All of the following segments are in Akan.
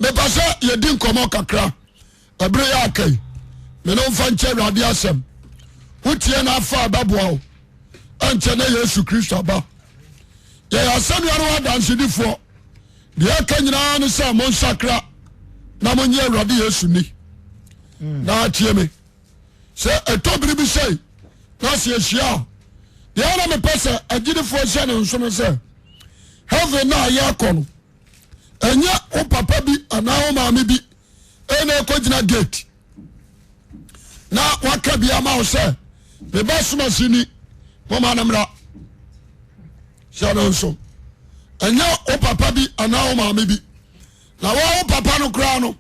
me pasa ye din komo kakra ebre ya kai me no fa nche Awurade asem wotie na afa ababoa o anche na Yesu Kristo ba ye asem ya no adansedifo de akanyina no se mo nsakra na mo nye Awurade Yesu ni na atie me se etobiri bi sei na se ehia de ana me pese agidifo hia ne nso no se heaven na ya kono enya o papa bi ana o maame bi ene ko gina gate na waka bi ama o se me ba suma sini mo ma na mra shano nso enya o papa bi ana o maame bi na wo papa no kra no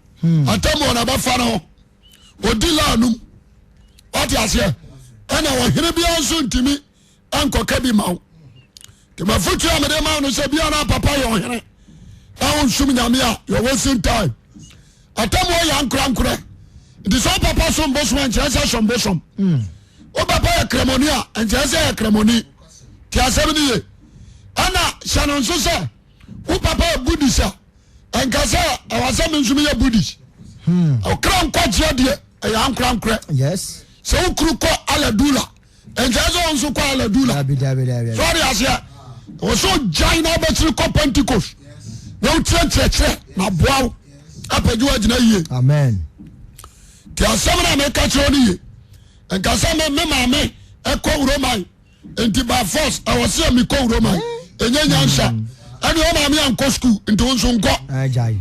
atamo na ba fa no odila anum oti ase ena wo hire bi anso ntimi ankoka bi mawo te mafutu amede mawo no se bia na papa yo hire awo nsum nyame a yo wasting time atamo ya nkra it is all papa so mbosom anchese so mbosom o papa ya kremoni a anchese ya kremoni ti asem ni ye ana shanon so se o papa ya budisa ankasa awasem nsum ya budis o kran kwaje de ya nkra yes so ukru ko aladula anchese on so ko aladula sorry asia o so jaina betri ko Pentecost na utre na boaw apaju agina yie amen ti asem na me ka chiro ni ye enkasa me maame eko Roman enti by force awose mi ko Roman enya nyansa ani o maame anko school enti wonso nko ajai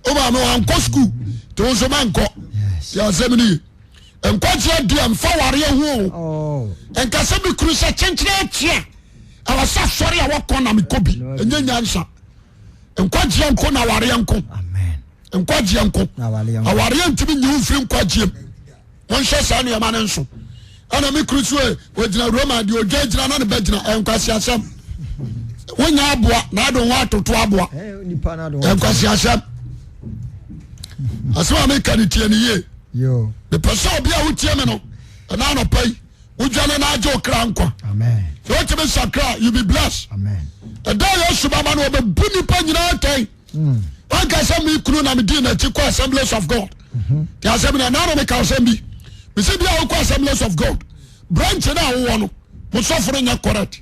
o maame anko school ti wonso manko ti asem ni ye enko chiro di am fa ware hu oh enkasa bi kuru se chenchire atia awasa sori awoko na mi kobi enya nyansa enkwagye nko na ware nko amen enkwagye nko aware ntimi nyi firi nkwagye won hye sa ne yama ne nso ana me krusu e wogina Roma de ogagina na ne bagina enkwasi asem wonya aboa na adon wa toto aboa nipa na adon enkwasi asem asema me kanitie ne ye yo the person obi a wotie me no na no pai wodwane na ajo kra nkwa amen so what you sakra you be blessed amen da Yesu baba no be buni pa nyina tai wan ka say me kunu na me din na chi ko Assemblies of God ti assembly na no me ka assembly me say bia ko Assemblies of God branch na wo no mo so foro nya correct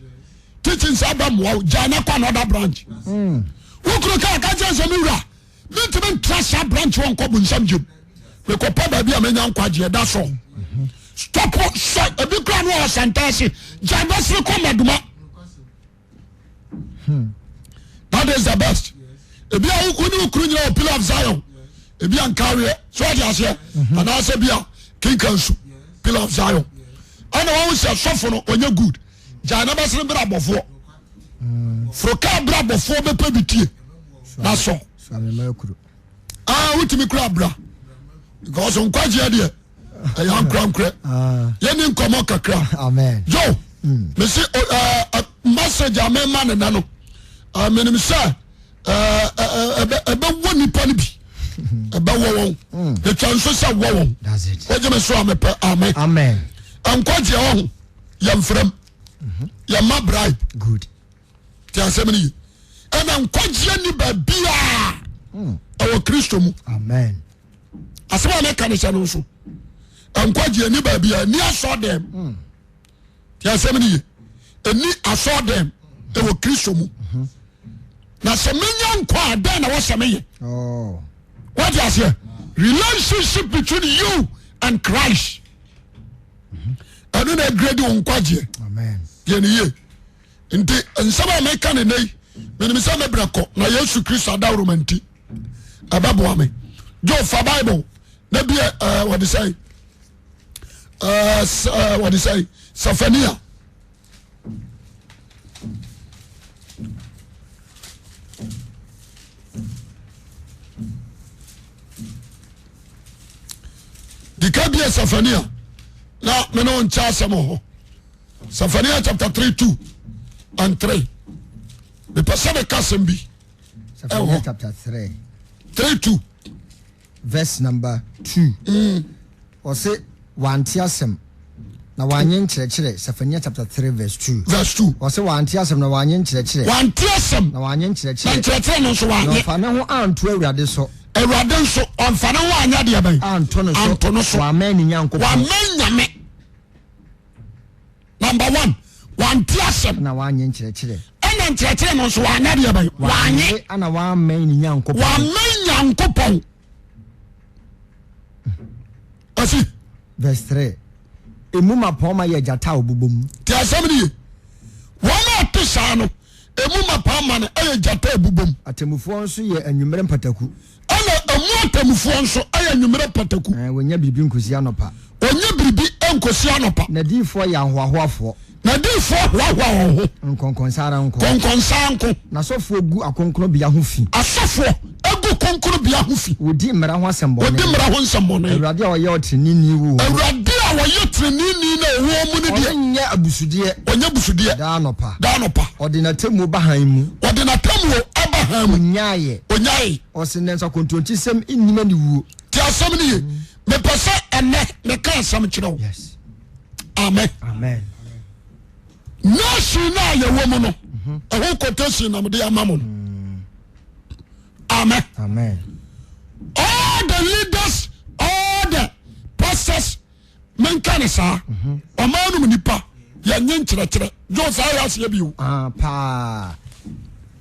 teaching say ba mo jana kwa another branch wo kunu ka je say me wura me ntime trust branch won ko bu nsam jim me ko pa ba bia me nya nkwaje da so stop so e bi kra no o sentence jana se ko maduma that is the best. Ebi a ukuni ukuru nyina Pillar of Zion. Ebi an carry so adi ase. And I say bia King Kansu Pillar of Zion. Ana wo say sofo no onye good. Jana ba se bra bofo. Froka bra bofo be pebitie. Na so. Ah utimi kura bra. Because on kwaje de e yan kramkre. Yeni nkomo kakra. Amen. Yo. Me say message amema ne na no. Menim say ebe woni pa ni bi ebe wo the chance say wo that's it we me so amen amen ankwaje wo yam frem yam ma bribe good ti asemni and ankwaje ni ba bia awo Kristo mu amen asema me kan se no so ankwaje ni ba bia ni aso dem ti asemni eni aso dem awo Kristo mu na se menya nkwa da na wo se meye oh what you say relationship between you and Christ anu na grade on kwaje amen ye ne ye nti nsaba me kan nei menim se me brako na Yesu Kristo adawro manti ababo ame jo for Bible na bi what you say Safania the Kabia Safania na meno ncha asemo Safania chapter 3:2 and 3 the person kasem bi Safania chapter 3:2 verse number 2 or say wanti asem na wanye nkyerɛkyerɛ Safania chapter 3 verse 2 or say wanti asem na wanye nkyerɛkyerɛ wanti asem na wanye nkyerɛkyerɛ na nkyerɛkyerɛ no so wanye na fa ne ho anto Awurade so awurade nso ɔmfana ho anya deɛ bɛn anto no so wamɛn ne nyankopɔn wamɛn nyame number 1 wante asɛm na wanyɛ nkyerɛkyerɛ ɛna nkyerɛkyerɛ no nso wanya deɛ bɛn wanye ana wamɛn ne nyankopɔn wamɛn nyankopɔn ɔsi verse 3 emu mapɔn ma yɛ gyata a ɔbobɔ mu te asɛm ne ye wɔn a ɔte saa no emu mapɔn ma no ɛyɛ gyata a ɛbobɔ mu atemmufoɔ nso yɛ anwummerɛ mpataku ɛna emu atemmufoɔ nso ɛyɛ anwummerɛ pataku wɔnya biribi nkosi anɔpa ɔnyɛ biribi nkosi anɔpa na diifoɔ yɛ ahoahoafoɔ na diifoɔ hoahoa wɔn ho nkɔnkɔnsara nko kɔnkɔnsaa nko na asɔfoɔ gu akonkonobea ho fi asɔfoɔ egu konkonobea ho fi wɔdi mmara ho asɛmbɔne wɔdi mmara ho nsɛmbɔne awurade a ɔyɛ ɔtrenini wu awurade a wɔyɛ tirinini na ɛwɔ mu no deɛ ɔnyɛ abusudeɛ ɔnyɛ busudeɛ daa nɔpa ɔde n'atemmuo ba han mu ɔde n'atemmuo aba han mu onyaayɛ ɔse ne nsa kontonkyi sɛm nnim ani wuo te asɛm no ye mepɛ sɛ ɛnɛ meka asɛm kyerɛ wo amen nation no a yɛwɔ mu no ɛho quotation na mede ama mo no amen all the leaders all the pastors menka ne saa ɔma nom nipa yɛnyɛ nkyerɛkyerɛ jo saa yɛ aseɛ bio paa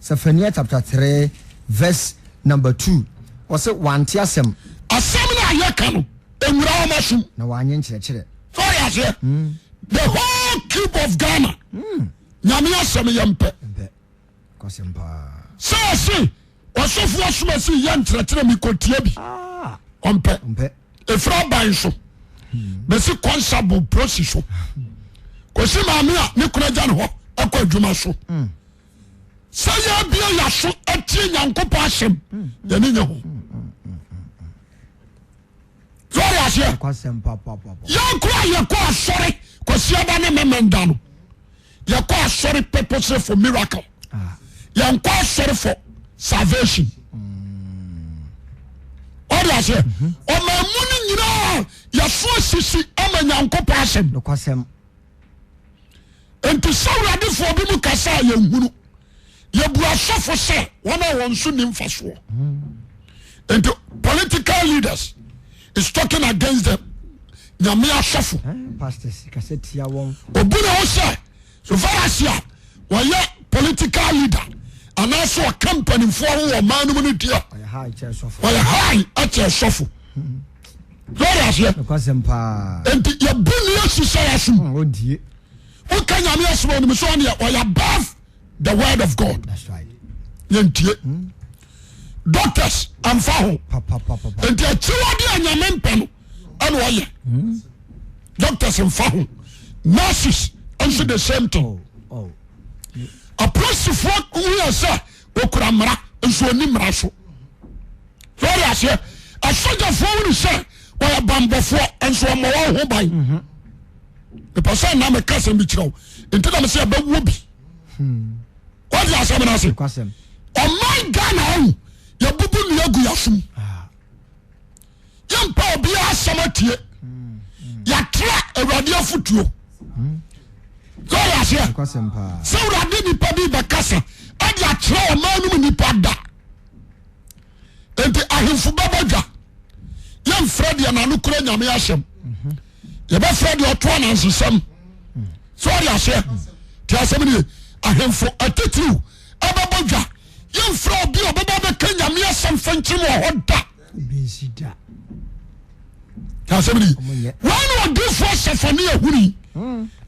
Zephaniah chapter 3 verse number 2 ɔsɛ wante asɛm no a yɛka no ɛnwura wɔma som na wanyɛ nkyerɛkyerɛ so yɛ aseɛ the whole cube of Ghana nyame asɛm yɛmpɛ sɛ ɔse ɔsɔfoɔ soma si yɛ nkyerɛkyerɛ mekɔtia bi ɔmpɛ ɛfiri ban so bɛsi consable prosi so kɔsi maame a ne kuna gya ne hɔ ɛkɔ adwuma so sɛ yɛabia yɛaso atie nyankopɔn asɛm yɛne nyɛ ho sɔre aseɛ yɛnkora yɛkɔ asɔre kɔsiada ne memenda no yɛkɔ asɔre purposely for miracle yɛnkɔ asɔre for salvation ɔde aseɛ ɔma mu no nyinaa yɛso asisi ama nyankopɔn asɛm enti sɛ wuradefoɔ bi mu kasa a yɛnhunu yɛbu asɔfo sɛ wɔn a wɔn so nim fasoɔ enti political leaders is talking against them nyame asɔfo obu na wo sɛ so far as a wɔyɛ political leader anaasɛ ɔka mpanimfoɔ ho wɔ ɔman no mu no deɛ ɔyɛ high akyɛ sɔfo lɔre aseɛ enti yɛbu ne asi sɛ yɛsom woka nyame asɛm a onim sɛ ɔneɛ ɔyɛ above the word of God yɛntie doctors amfa ho enti akyiwade a nyame mpɛ no ɛne ɔyɛ doctors mfa ho nurses nso the same thing apolisifoɔ woyɛ sɛ wɔkura mmara nso ɔni mmara so lɔre aseɛ asogyafoɔ wone sɛ wɔyɛ bambɔfoɔ nso ɔma wɔ ho ban mepɛ sɛ nna meka sɛm bi kyerɛ wo nti na me sɛ yɛbɛwɔ bi wode asɛm no ase ɔman Ghana ahu yɛbubu nnua gu yɛsom yɛmpa obiaa asɛm atie yɛatra awurade afotuo lɔre aseɛ sɛ awurade nipa bi bɛkasa ade akyerɛ ɔman no mu nipa da enti ahemfo bɛbɔ dwa yɛmfrɛ deɛ nano kora nyame ahyɛm yɛbɛfrɛ deɛ ɔtoa nansesɛm sɛ ɔde aseɛ nti asɛm ne ye ahemfo atitiriw ɛbɛbɔ dwa yɛmfrɛ obi a ɔbɛbɔ bɛka nyame asɛm fa nkyerem wɔ hɔ da asɛm ne ye wɔne ɔdifoɔ Sefania ahuni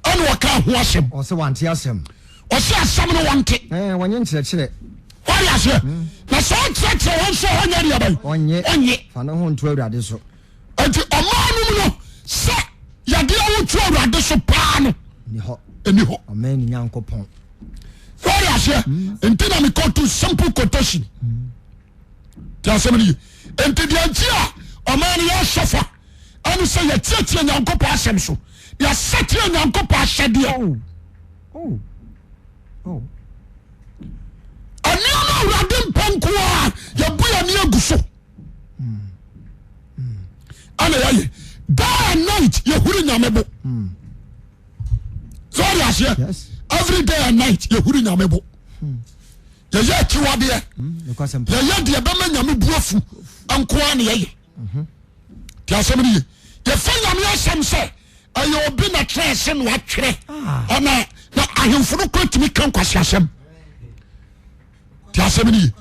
ɛne wɔka ho asɛm ɔsɛ asɛm no wɔnte wɔnyɛ nkyerɛkyerɛ wọ́n aseɛ na sɛ ɔkyerɛkyerɛ wɔn nso ɔnyɛ deɛ bɛyi ɔnyɛ fana ho nto awurade so nti ɔmaa no mu no sɛ yɛde awotu awurade so paa no ɛni hɔ ɔman ne nyankopɔn wọ́n aseɛ nti na mekɔ to simple quotation ti asɛm no yi nti deɛ nti a ɔmaa no yɛ sɔfa ɛne sɛ yɛtiatia nyankopɔn asɛm so yɛsɛtia nyankopɔn ahyɛdeɛ ɛnneɛma awurade mpa nko a yɛbu yɛne agu so ana yɛyɛ day and night yɛhuri nyame bo sɛ ɔde aseɛ every day and night yɛhuri nyame bo yɛyɛ akyiwadeɛ yɛyɛ deɛ bɛma nyame bu afu nkoa ne yɛyɛ ti asɛm ne ye yɛfa nyame asɛm sɛ ɛyɛ obi na trɛ se no atwerɛ ɛna na ahemfo no kɔ tumi ka nkwasi asɛm ti asɛm ne ye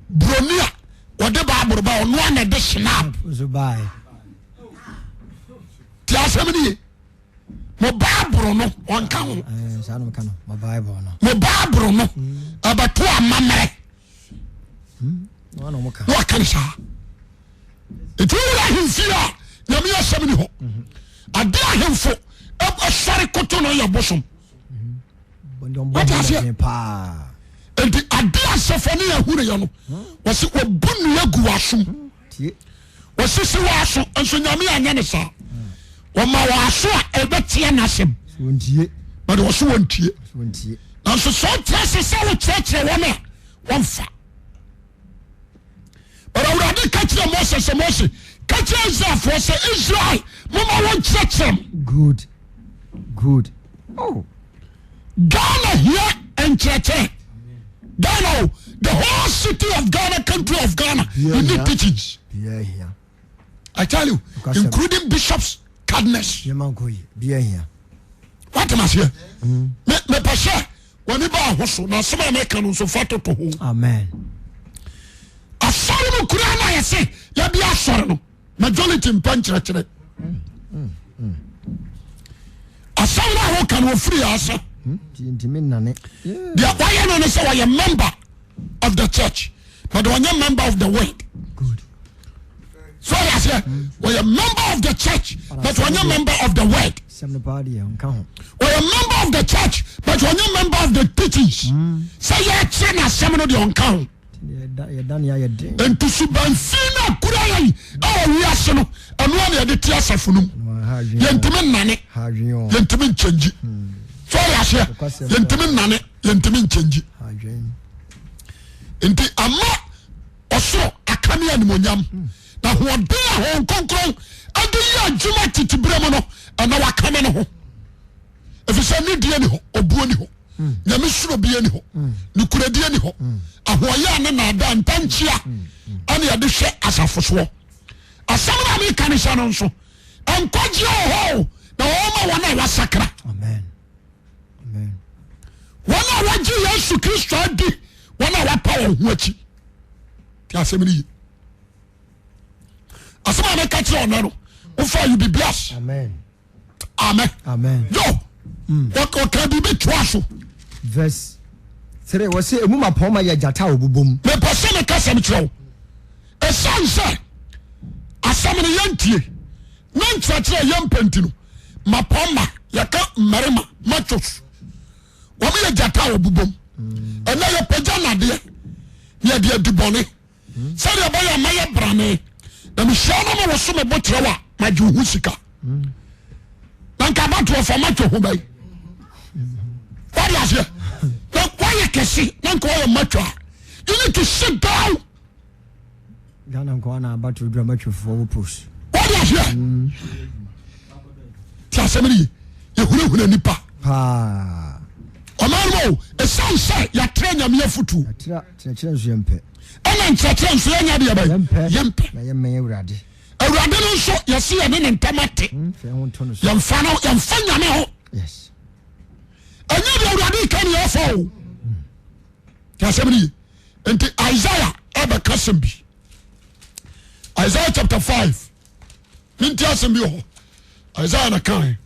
buroni a wɔde baaboro ba ɔno a na de snap ti asɛm ne ye mo baaboro no ɔnka ho mo baaboro no ɛbɛto amammerɛ na waka ne saa ɛti wowura ahemfie a nyame asɛm ne hɔ ade ahemfo ɛsɔre koto no yɛ bosom wate aseɛ enti ade asɛfo ne yɛhureyɛ no wɔse wɔbu nnua gu w'asom wɔse se wɔaso nso nyame anyɛ ne saa wɔma wɔaso a ɛbɛteɛ n'asɛm bade wɔso wɔntie nanso sɛ wotrɛ se sɛ wokyerɛkyerɛ wɔn a wɔmfa but awurade ka kyerɛ mose sɛ mose ka kyerɛ israelfoɔ sɛ israel moma wɔnkyerɛkyerɛm good Ghana here nkyerɛkyerɛ Ghana the whole city of Ghana country of Ghana you need teachings I tell you including bishops cardinals what am I saying me pasha wani ba ahoso na asɛm a meka no nso fa toto ho amen asɔre no kura na yɛse yɛde asɔre no majority mpa nkyerɛkyerɛ asɔre no a woka no wɔfiri asa deɛ wɔyɛ no no sɛ wɔyɛ member of the church but wɔnyɛ member of the word so yɛsɛ wɔyɛ member of the church but wɔnyɛ member of the word wɔyɛ member of the church but wɔnyɛ member of the teachings sɛ yɛkyerɛ no asɛm no deɛ ɔnka ho nti subanfii no akura yɛi ɛwɔ wiase no ɛnoa ne yɛde te asafo no mu yɛntimi nnane yɛntimi nkyɛngyi so yɛaseɛ yɛntimi nnane yɛntimi nkyɛngyi nti ama ɔsoro aka ne animonyam na hoɔden a ho nkronkron ade yɛ adwuma teteberɛ mu no ɛna wakame ne ho ɛfiri sɛ ne die ni hɔ ɔbuo ni hɔ nyame suro bie ni hɔ ne kuradie ni hɔ ahoɔyɛ a ne naada ntankyea ane yɛde hwɛ asafo soɔ asɛm no a meka ne hyɛ no nso nkwagyeɛ wɔ hɔ na wɔma wɔn a wɔasakra wɔn a wɔgye yesu kristo adi wɔn a wɔapa wɔn ho akyi nti asɛm no yi asɛm a meka kyerɛ ɔno no wofa you be blessed amen yo wɔka biribi toa so verse 3 wɔsɛ ɛmu mapɔma yɛ gyata a ɔbobom mepɛ sɛ meka sɛm kyerɛ wo ɛsiane sɛ asɛm no yɛntie na nkyerɛkyerɛ yɛmpanti no mapɔma yɛka mmarima machos wɔm yɛ gyata a ɔbobom ɛnɛ yɛpagya nadeɛ ne yɛde adi bɔne sɛdeɛ ɛbɛyɛ ma yɛ brane na mehyia no ma wɔso mebo kyerɛ wo a magye wo ho sika na nka abatoɔ fa matwo ho bɛyi wade aseɛ na woayɛ kɛse na nka woyɛ matwo a you need to sit down Ghana nko na abato dura matwofoɔ wo post wade aseɛ ti asɛm no yi yɛhunahuna nipa ɔma no ɛsiane sɛ yɛatrɛ nyame afotu kyerɛkyerɛ nso yɛmpɛ ɛna nkyerɛkyerɛ nso yɛnya deɛ bɛyɛ yɛmpɛ na yɛmmɛyɛ awurade awurade no nso yɛse yɛne ne ntam ate yɛmfa nyame ho ɛnyɛ de awurade ka ne yɛfa o nti asɛm no yi nti Isaiah ɛbɛka sɛm bi Isaiah chapter 5 menti asɛm bi wɔ hɔ Isaiah na kae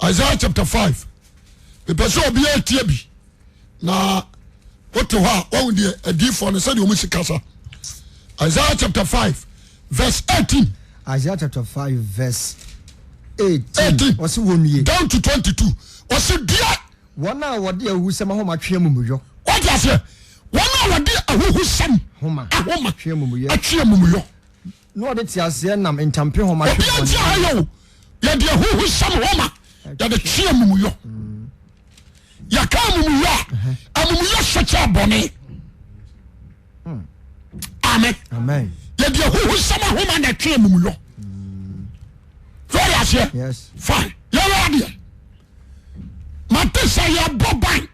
Isaiah chapter 5 mepɛ sɛ obiaa atie bi na wote hɔ a wahu deɛ adiifoɔ no sɛdeɛ ɔmu si kasa Isaiah chapter 5 verse 18 Isaiah chapter 5 verse 18 wɔse wɔnue down to 22 wɔse dua wɔn a wɔde ahuhusɛm ahoma twe amumuyɔ wode aseɛ wɔn a wɔde ahuhusɛm ahoma atwe amumuyɔ na wɔde te aseɛ nam ntampe homa obi ati ayɛ o yɛde ahuhusɛm homa yɛde twe amumuyɔ yɛka amumuyɔ a amumuyɔ hyɛkyɛ bɔne amen yɛde ahuhusɛm ahoma na twe amumuyɔ wode aseɛ fine yɛwɛ adeɛ mate sɛ yɛbɔ ban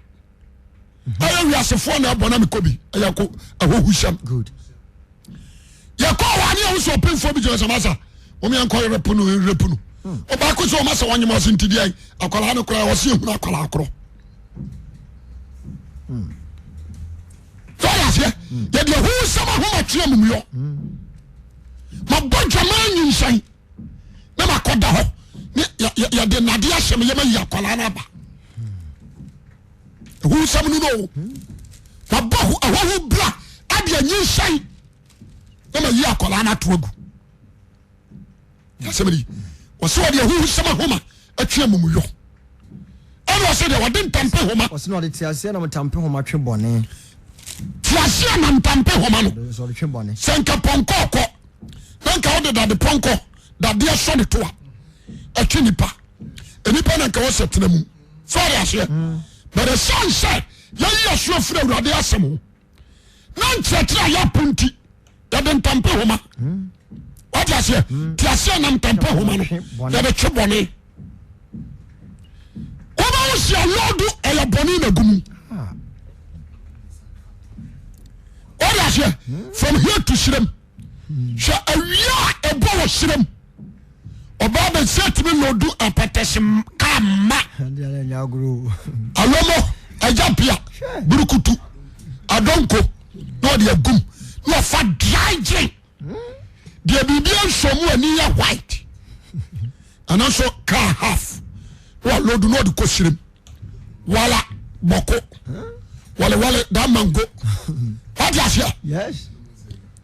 ɛyɛ wiasefoɔ na ɛbɔ na mekɔ bi ɛyɛ ko ahohusɛm so open for bi je so masa o me anko repunu o ba ko so masa wanye mo sintidi ai akwala no kura wo se hu akwala akro so ya se ye de hu sama ho matwe mumyo ma bodja man nyinshan na makoda ho ya de nadia hyem ye ma yi akwala na ba hu sam no ma bohu awu bra ade nyinshan na ma yi akwala na to agu ya semedi o so de hu sam homa atwe mumyo ano se de wade ntampe homa o se no de tiase na ntampe homa twe bone tiase na ntampe homa no so de twe bone senka ponko ko nanka ode da de ponko da de so de to atwe nipa enipa nanka wo setena mu sorry ase but the son said ya yi aso afura urade asem na nchetra ya punti da de ntampe homa what you say tiase na ntampe homa no da de twe bone oba wo sia lodu eya bone na gumu what you say from here to Shirem sha awia ebo wo Shirem oba be set me lodu apatesim kama alomo ajapia burukutu adonko no de agum no fa dry gin de bibia nsomu ani ya white and also car half wa lodu no de ko Shirem wala boko wale da mango what you say yes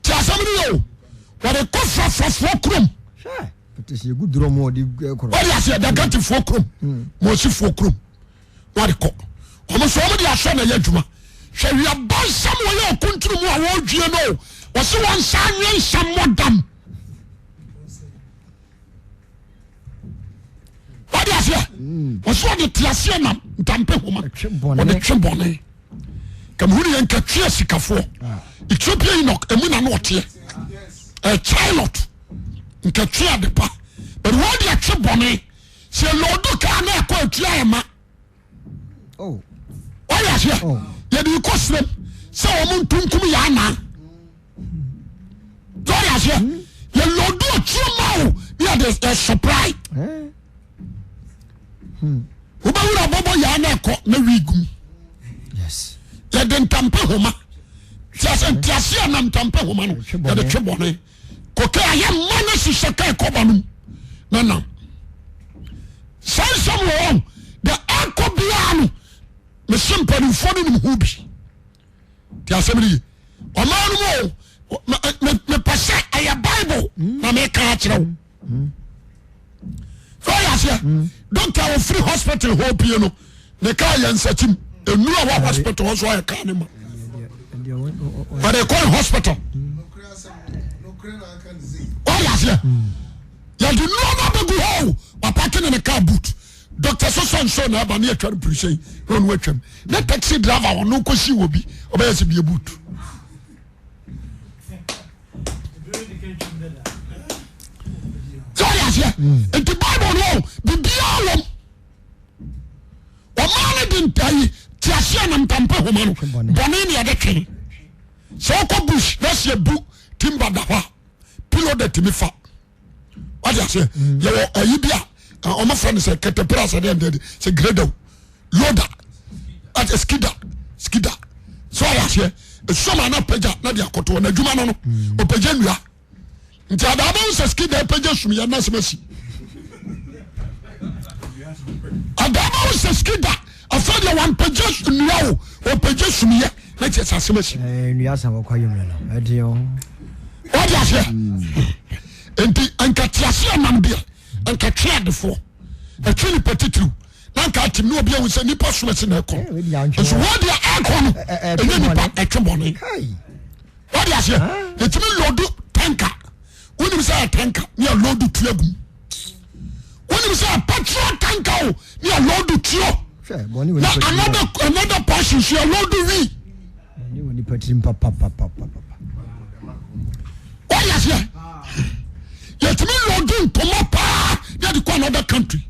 ti asamni yo wale ko fa krom sure but is good drum o di kro what you say da ganti fo krom mo si fo krom wale ko o mo so mo di aso na ya djuma hwe wi abonsam wo ye okunturu mu a wo dwie no wo se won sa nwe nsam modam what you say wo so de tiase na ntampe homa wo de twebone kamhuri yan katwe sikafo Ethiopia inok emu na no ote a child nkatwe adepa but what you twebone se lodu ka na ko atua ema oh what you say ye di ko srem se o mun tunkum ya na what you say ye lodu atua ma ya de surprise uba wura bobo ya na ko na wigum yes ya de ntampe homa tiase na ntampe homa no ya de twebone koke aye mane sisaka ekobanum na sansam wo the ekobiano me simpani fonu nim hubi tiase me omanu mo me pase aye bible na me ka akire so ya se doctor of free hospital hope you know ne ka yansatim enu a hospital so aye ka ne ma but they call hospital oh yes ya do no be go ho wa parking in the car boot doctor so na ba na atwa prison no no atwam na taxi driver no ko si obi oba se bi boot so yes in the bible no bibia won o man din tai tiase na ntampe homa no bone ne de twen so ko bush na se bu timba da hwa pilo de timi fa what you say you ayibia o ma friend say ketepra say de say grado loader at skida so ya say so ma na peja na de akoto na adwuma no o peja nua nti adaba say skida peja sum ya na semasi adaba say skida afa de wan peja nua o peja sum ya na che sasemasi nua sa wo kwayum no adio what you say enti ankatiase anambia ankatwa defo atwini petitu nanka atim no obi awusa nipa somase na ekon so what you ekon no nipa etwebone what you say etimi lodu tanka wonim say tanka ni lodu tuagum wonim say petrol tanka o ni lodu tuo na another portion she lodu wi ni woni petrim papa what you say yet me lodu ntomo pa ya de ko another country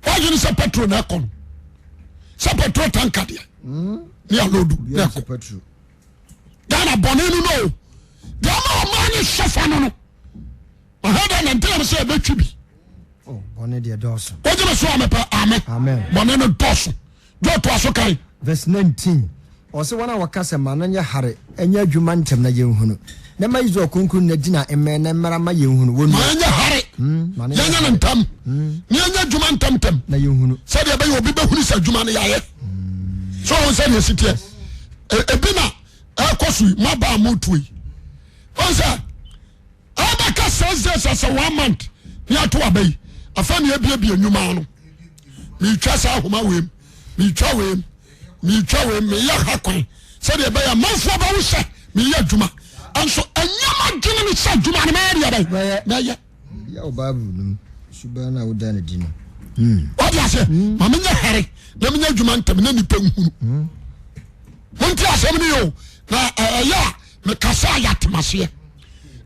why you say petrol na kon say petrol tanker dia ni lodu na ko petrol Ghana bonenu no no mahada na ntena se betwi bi oh bone de doso oje me so amepa amen bone no doso do to aso kai verse 19 ose wana wakase mananya hare enya adwuma ntem na yenhunu na mayizo okunkun na dina emme na mmara ma yenhunu wonu manya hare yanya na ntam ni anya adwuma ntam na yenhunu se de be obi behunu se adwuma na yaye so on se ne sitie ebina akosu maba motui on se abaka says as a 1 month ni ato abai afa ne ebie enwuma no mi twa sa homa wem mi twa wem me ya hakwan se de be ya manfo ba wo se me ya adwuma anso anyama dwene me se adwuma na ma ya bai na ya obabu num subana udana dino what you say mama nya hare na me nya adwuma ntam na nipa nhunu monti asem ni yo na ya me kasa ya temase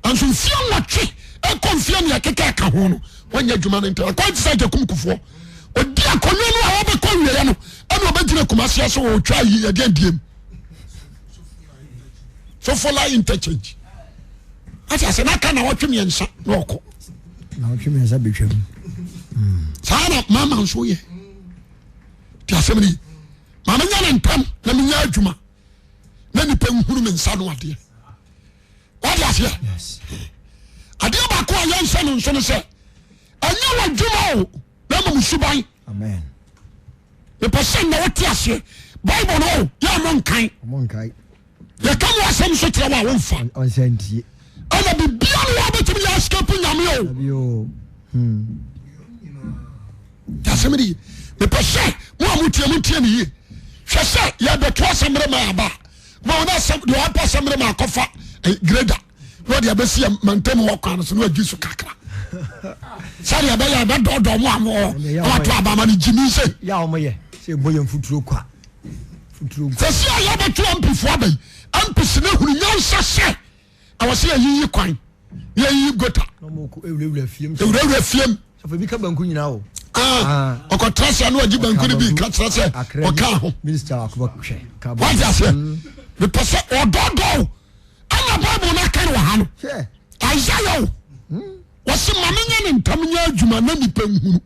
anso fia watwe e konfia ne keke ka ho no wanya adwuma ntam kwa ti sa je kumkufo odi akonyo no a obe ko wiere no ana obegire kumase so wo twa yi e diem so for lie interchange asa se na kana wotwe me nsa na oko na wotwe me nsa betwam sana mama nso ye ti asem ni mama nya na ntam na me nya adwuma na nipa nhuru me nsa no ade what you say yes ade ba ko ayan nsa no nso no se anya wadwuma o na mo suban amen the person na what you say bible no ya monkai ya kam wasem so tire wa wonfa on senti ana bibia no wa betimi ya escape nyame o abio tasemedi the person mo amutie ni ye hwese ya beto asemre ma aba ma ona asem de wa pa asemre ma akofa greda no de abesi mantem wo kwan so no adwi so kakra sari abaya ba do mo amo o to aba ma ni jimi se ya o moye se boye mfuturo kwa futuro sesi ya beto ampifo abai ampisi na hunu nyansa se awose yi kwan yi gota no mo ko ewura fiem so fa bi ka banku nyina o okotrasa no agi banku ni bi ka trasa oka ho minister akobakwe ka what you say the person ododo ana bible na kan wa ha no Isaiah wasi mamenya ne ntam nya adwuma na nipa nhunu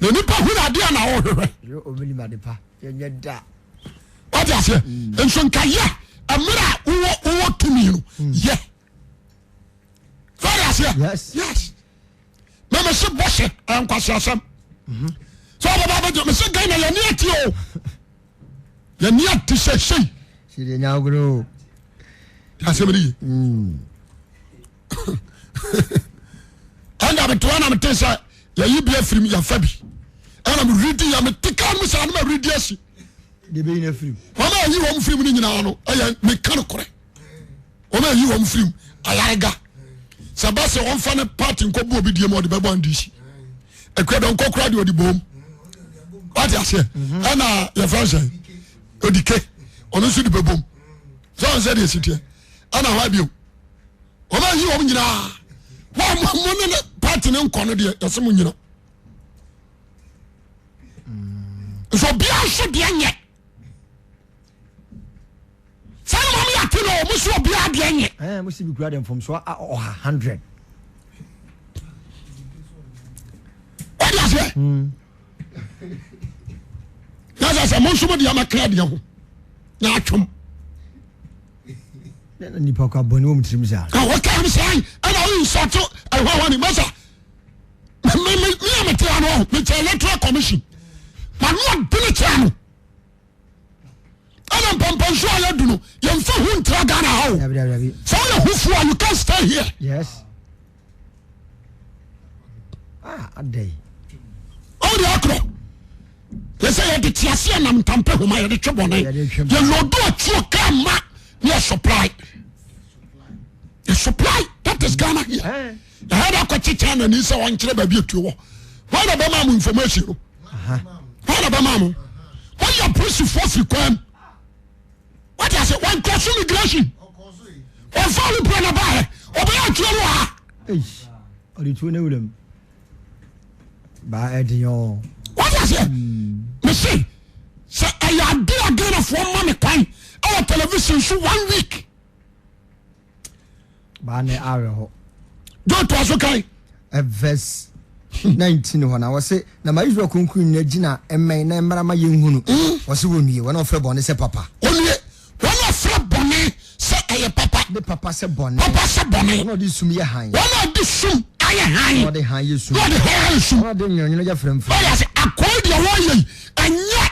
na nipa hu na dia na wo hwehwe yo obeli madepa yenye da what you say enso nkaya amra wo tumi no ye what you say yes mama se boshe ankwasi asam so baba ba me se gai na yani ati o yani ati se sire nyaagro asemri anda betwana metesa ya yibia film ya fabi ana me reading ya me tika mu sa na me read asi de be ina film mama yi wo film ni nyina no aya me kan kore o ma yi wo film ayarega sabase on fa ne party nko bu obi die mo de bebo andisi ekwedo nko kra de odibom what you say ana ya France odike ono su de bebom so on say de sitie ana wa bio o ma yi wo nyina wa mo ne party ne nko no de yasem nyina so bia so de anye sai mo ya tino mo so bia de anye mo si bi kura dem from so 100 what you say na sa mo so mo de amakra de ho na atwom na nipa kwa boni wo mtirim za what can say ana o soto ahwa ni masa me amete ano me electoral commission man what bility ano ana pompon so ya du no ye mfa hu ntra Ghana ha o so ya hu fu you can stay here yes adai all the akro they say ya de tiase na mtampe homa ya de twebone ye lodo atuo ka ma ye supply that is Ghana here I had a chicha na ni se won kire ba bi atuo why na ba ma information no why na ba ma mo why your police force require what I say one cross immigration on follow plan about oba ya tuo ha ori tuo na wulam ba ediyo what I say me say I do again for money time our television show 1 week ba ne awe ho John to aso kai verse 19 ho na wo se na ma Israel konkun na gina emmen na mmara ma yenhunu wo se wonue wo na ofre bone se papa onue wo na ofre bone se eye papa de papa se bone wo di sum ye han wo na di sum aye han wo de han ye sum wo de han sum wo de nyonyo ya frem wo ya se akoi de wo ye anya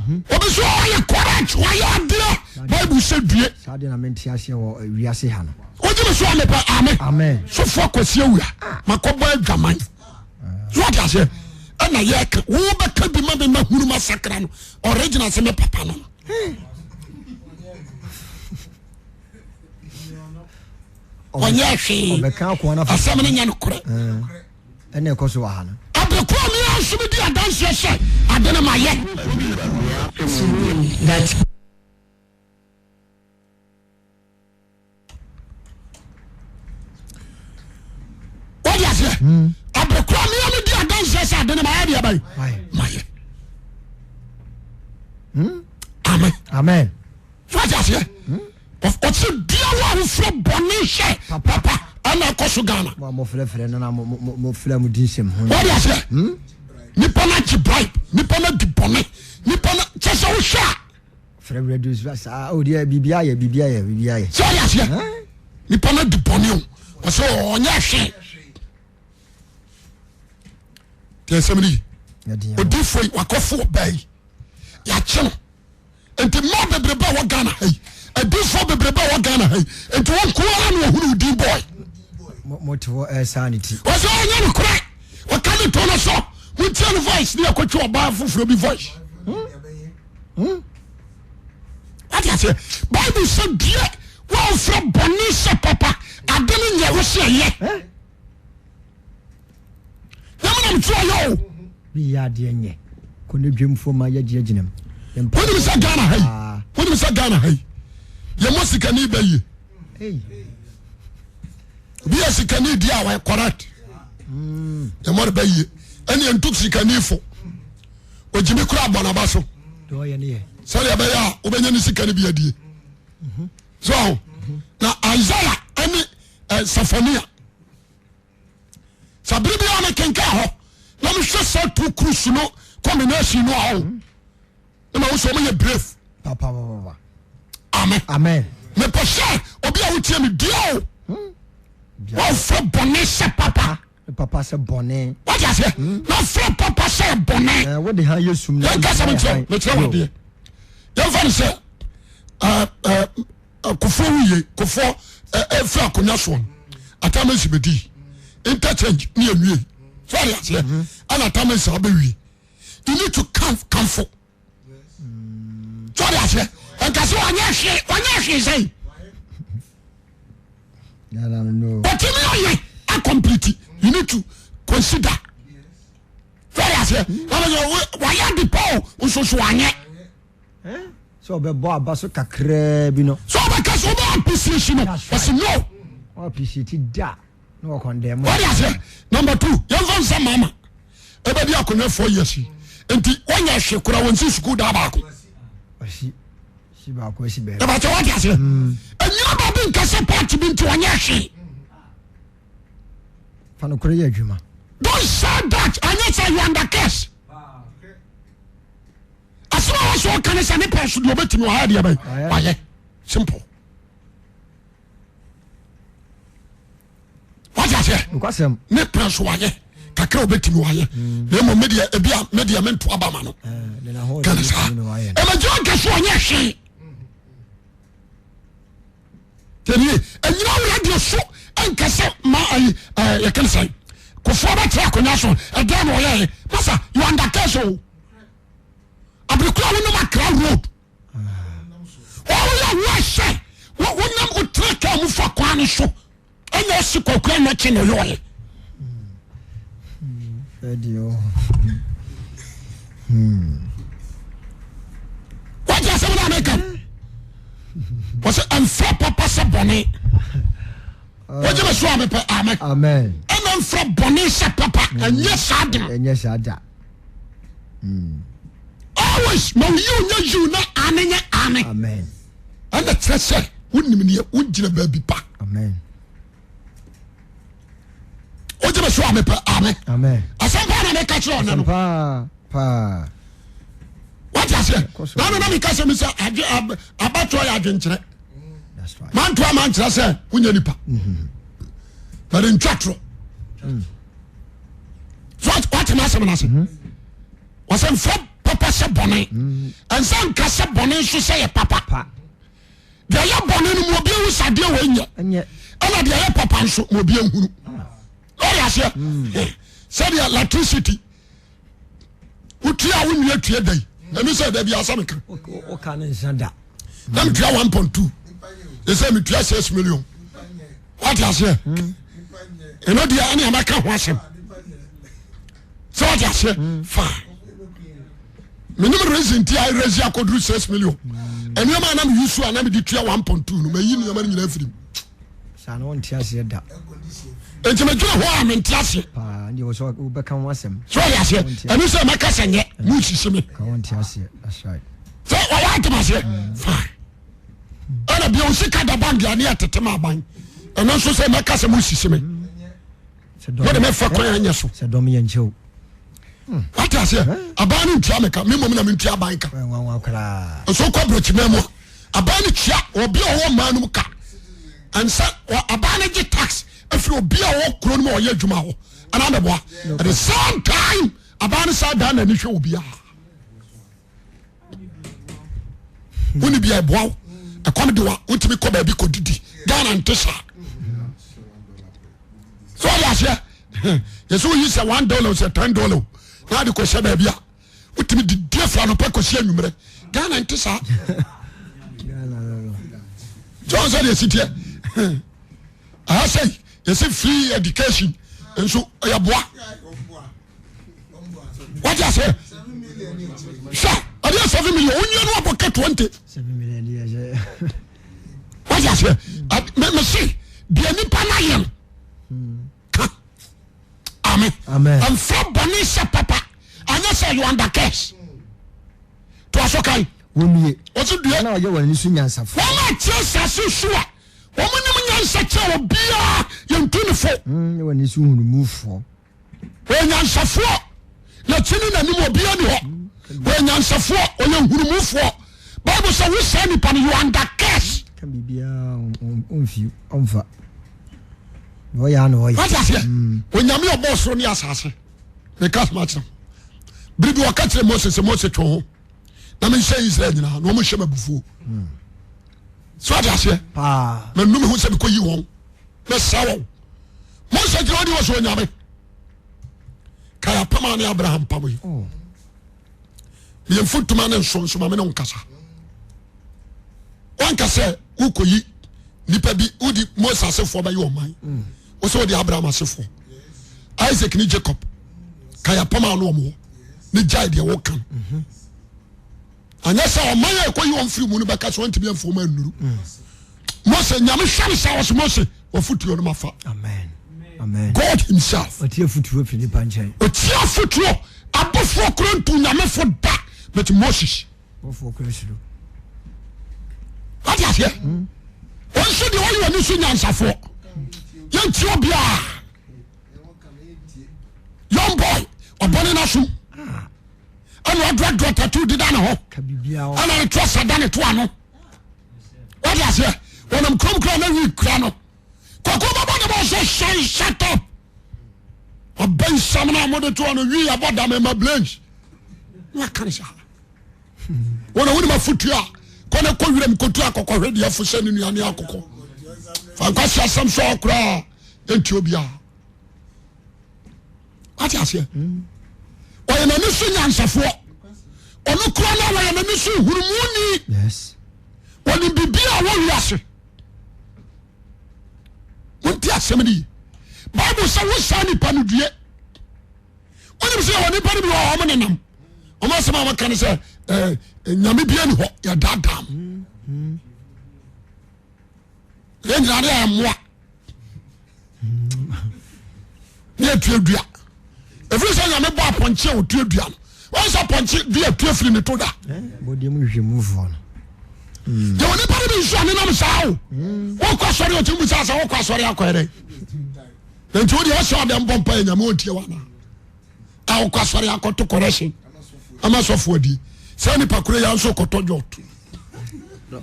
obi so aye correct wo ya dire Bible say due sa de na menti ase wo wiase ha no oji so amepa amen so for kwasi awura makobo adwaman so what I say na ye ka wo be ka bi ma be ma huru masakra no original se me papa no onye hwe obeka ko na asam ne nya no kore ene ko so wa ha no abeko mi asum di adanse se adene ma ye that what you say abeko mi di adanse se adene ma ye dia bai ma ye amen what you say What's the deal from Bonisha, Papa? I'm not Kosugana. Mo frefre na mo frem dinsem ho. What is it? Nipona chibribe, Nipona dipone, Nipona cheso sha. Frem reduce sa o dia bibia ye. So yes ya. Nipona dipone o. So onya hwe. Tie semni. Odifo wakofo bai. Ya cheno. Enti mo bebreba wa Ghana hey. Adifo bebreba wa Ghana hey. Enti won ko anu ohuru di boy. Motivo sanity. Was all you cry. What can you tell us so? We tell the voice near what you are bad for the voice. What you say? Bible said dear well from Bonisha Papa. I didn't never say yet. I'm trying you. We are dear nye. Couldn't dream for my judgment. When you say Ghana hey. When you say Ghana hey. You must can be hey. Be a sikani dia wa correct. E mo be yi. Eni entuk sikani fo. Ojimi kura bonabaso. Do ye ne. Sale be ya obenya ni sikani bi adie. So na Isaiah eni Sophania. Sabri bi ona kenka ho. Na me hwe so to cruise no combination no ho. Na wo so me brave. Papa. Amen. Me poshe obi a wutie me dio. Wọ́n fẹ́ bọ̀nẹ́ sẹ́ papa. Papa sẹ́ bọ̀nẹ́. Wọ́n jà sẹ́. Wọ́n fẹ́ papa sẹ́ bọ̀nẹ́. Wọ́n de ha Yesu mu. Yẹn kásá mi tiẹ̀ mi tiẹ̀ wọ́n di yẹ. Yẹn fẹ́ ni sẹ́ kòfó wuye kòfó fẹ́ akonnwa sọ̀ atama esi bẹ di interchange ní ẹnu yẹ fẹ́ẹ̀rì àṣẹ ẹ̀na atama esi abẹ wie you need to kamfo fẹ́ẹ̀rì àṣẹ ẹ̀nkasi wọ́n yẹ ẹ̀hwẹ̀ sẹ́yìn. No. But you know you complete. You need to consider. Very as why are the poor so anye? So be bo abaso kakra bi no. So because we are appreciation. But no. We appreciate da. No condemn. What is number 2? You want some mama. Everybody akonya 4 years. Enti onya hwe kura won si school da ba ko. Si ba ko si be. E ba che what is you ba bin kase part bi nti onya hwe. Fano kure ye adwuma. Don't say that. I need say you under case. As long as you can say any person you bet me o hard ya by. Simple. What you say? Nkwasem. Ne press waye. Kakra obetimi waye. Na mo media mento abama no. Na ho. Kana sa. E ma jo kase onya hwe. Teni, enyina radio so enkase ma you can say. Ko for ba tra konya so, e dey no ye. Masa, you under case o. Abrekura wo no makra road. Oh, yeah, say. What nam o tra ka mu fa kwan so. Enya si kokura no che no yo. Radio. What you say when I make up? Was it unfair papa se bonnet? What you say me pe amen. Amen. And unfair bonnet se papa and yes adam. And yes ada. Always no you na amen. Amen. And the church say wouldn't mean you would jina baby pa. Amen. O je be so amen. Amen. Asampa na me ka kire ona no. Pa. What you say? Na me ka se me say abato ya adwenkyere. That's right. Man to a man kire say unya nipa. But in chatro. So what am I saying? Was am for papa se bone. And some ka se bone so say papa. They are born in mo bi wu sade we nya. Ana they are papa so mo bi ehunu. Oh yes. Say the electricity. Utia wonu atua dai. Na me say da bi asameka. O kan nsanda. Them try 1.2. They say me try 6 million. What you say? You know the any American wasem. So what you say? Fine. Minimum reason ti I raise ya kodru 6 million. And your man am use and am di try 1.2 no me yi no man nyina firi. Sa no nti ase da. Enti me dwene ho am nti ase. Pa ndi wo so wo be kan wasem. So ya say, and you say maka senye, mu sisi me. Kan nti ase. That's right. So what you say? Fine. Ana bi o sika da band ya na tetema ban. And also say maka se mu sisi me. What the me fa kwan anya so. Se dom ye nche o. What you say? Abani ntia me ka, me mom na me ntia ban ka. Wa kra. So ko brochi memo. Abani tia obi o manum ka. And say abani ge tax if you be a kro no o ye adwuma ho. Ana na bo. At the same time abani sa dan na ni hwe obi a. Woni bia boaw. E kom de wa utimi ko ba bi ko didi. Dan antesa. So ya say yes we use $1 say $10. Na de ko she ba bia. Utimi di defra no pa ko she anwumre. Dan antesa. John said yes it I say yes free education and so ya boa. What you say? 7 million. Sure. I did 7 million. You know about 20. 7 million years. What you say? Me see. The nipa na yem. Amen. Amen. And from Bonisha Papa. And you say you under cash. To us okay. Wonye. What's it do? Na oye wani su nyansa fo. Wama chesa su sure. Wama ni nyansa che obia yentunifo. Wani su hunu move for. Nyansa fo. Na chini na nimu obia ni ho. Nyansa fo oye hunu fo. Bible say we say nipa you under cash. Kan bibia onfi onfa. Oya no oya. What you say? Onyame oboso ni asase. Me cast match. Bridu wakati Moses two. Na me say Israel nyina no mo hye mabufuo. So what you say? Pa. Me num hu se be ko yi won. Me sawo. Moses gro di wo so onyame. Kaya pama ni Abraham pamo yi. Oh. Me mfutuma na nso ma me no nkasa. Wan kase ukoyi nipa bi udi Moses asefo ba yi o man. Wo so di Abraham asefo. Isaac ni Jacob. Kaya pama no mo. Ni jai de wo kan. Anya sa o man ekoyi won firi mu no baka so ntimi amfo ma nuru. Moses nyame hware sa wo Moses wo futuo no mafa. Amen. Amen. God himself. Otie futuo fini panchan. Otie futuo abofo krontu nyame fo da but Moses. Ofo kwesiro. What you say? One should the one you see answer for. Young Tobia. Young boy, or Boninasu. And what drug tattoo did I know? Kabibia. And I trust I done it to one. What you say? When I'm come crown every crown. Kokoma say shut up. A bench summoner mother to one we about them in my blanche. What can I say? When I win my foot here. Kone ko wirem kotu akoko hwede afose ne nuane akoko fa kwasi asam so okra enti obia ati ase oye na ni so nyansafo onu kro na oye na ni so hurumuni Yes. woni bibia wo wiase wonti asem ni Bible say wo sani panudue woni say woni pani bi wo mo nenam o ma sama ma kan say nyame bia ni ho ya dadam yenna re amwa ne tuadua every say nyame bo aponche o tuadua no won say aponche dia tuafiri ne to da Bodi mu hwe move on. de woni pa bi nsu ane nam sao wo kwa sori o timu sa wo kwa sori akwere nti wo de o so dem bompa nyame ontie wana a wo kwa sori akoto correction ama sofo adi se ni pakure ya nso koto jot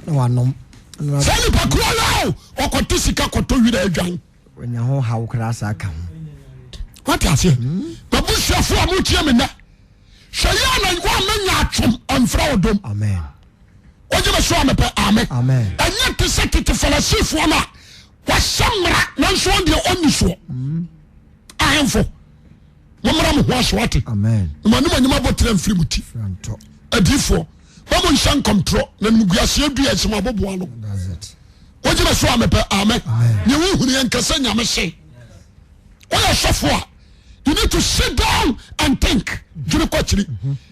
wanom se ni pakure la o koto sika koto wi da adwan wanya ho hawo kra sa ka ho what I say babushafo amutie me na hwaya na wa manya atwom amfra odom amen oje be so amepe amen amen anya te sekete falasifo na wa samra na nso de oni so ahemfo momra mo ho aswate amen manu manyuma botre mfiri muti franto adifo babo nshan kontro na muguase adua esema boboa no that's it oje be so amepe amen ne wo hunu yankasa nyame se oya sofo a you need to sit down and think jure kwachiri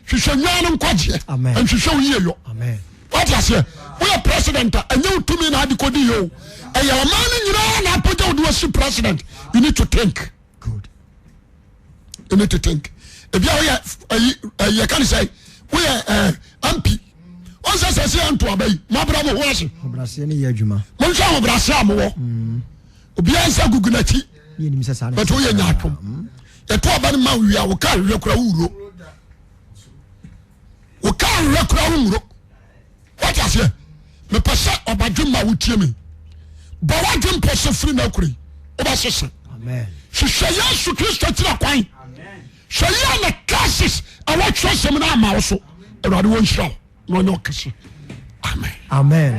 hwehwe nwana nkwaje and hwehwe uyeyo amen what I say we are president and you to me na adikodi yo e ya man nyina na apoja odi wasi president you need to think good you need to think if you can say we are MP on say anto abai mabra mo ho ase obrase ne ye adwuma mo nso ho brase amwo obi ansa gugunachi ni nim se sa but we nya atom eto aba ne ma wi a wo ka hwe kura wuro wo ka hwe kura wuro what I say me pese obadwuma wotie me ba wadwum pese free na kuri oba sese amen hwehwe Yesu Kristo tira kwan amen hweye na classes awa twosem na ama wo so awade won hira no nyo kese amen amen